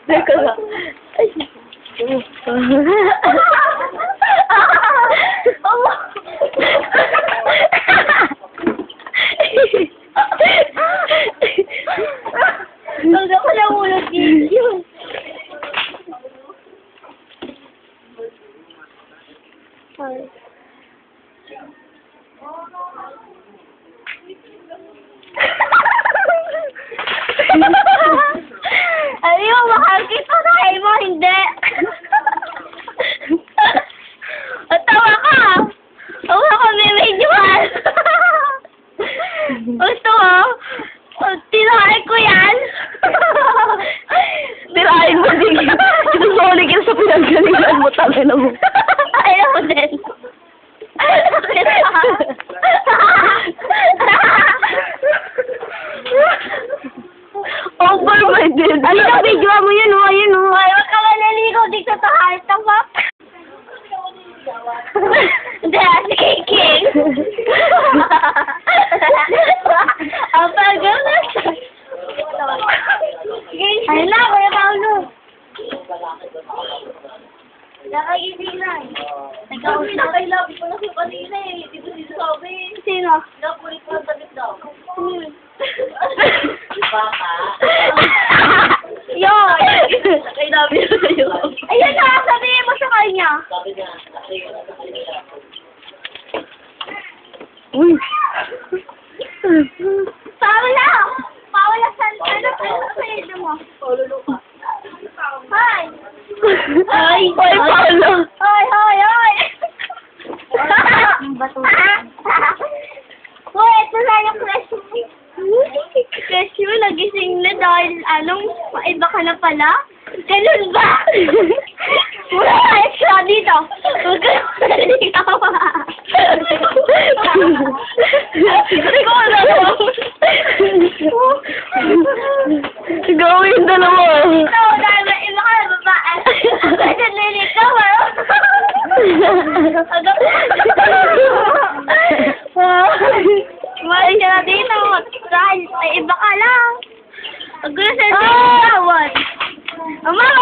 Teka lang. Ay. Huwag ako lang ulat yun. Ayaw, makakita na kayo mo, hindi. At tawa ka. Tawa ka, may medyohan. Gusto mo? Tinahay ko yan. Tirahin mo, sige. Isusuli ka sa pinagalingan mo, tangin na mo. Ayaw mo din. Over-minded. Ano na video mo yun, o? Ayun, o. Ay, wag ka maliligaw dito sa heart of up. Hindi, si King. Ang bagal na. Ay na, Kuya Paulo. Nakagising na eh. Nagkausap. Nakailabi ko na siya kanina eh. Hindi ko sinasabi. Sino? Nakulit ko ang damit daw. Yun! Nakailabi na sa'yo. Ayun na, sabihin mo sa kanya. Sabi niya, nakailabi na siya. Uy. Pawala! Pawala sa ito mo. Paululo ka. Hi! Ay, Paolo. Hoy, hoy, hoy! Hoy, ito na yung question mo. Question, nagising na dahil anong iba ka na pala? Ganun ba? Wala ka extra dito. Huwag ka naligaw. Hindi ko alam. Gawin yung dalawa. Ito, dahil may iba ka na babae. Huwag ka naligaw, Mali ka na dito. Dahil may iba ka lang. Huwag ka na sa niligawan. Mama!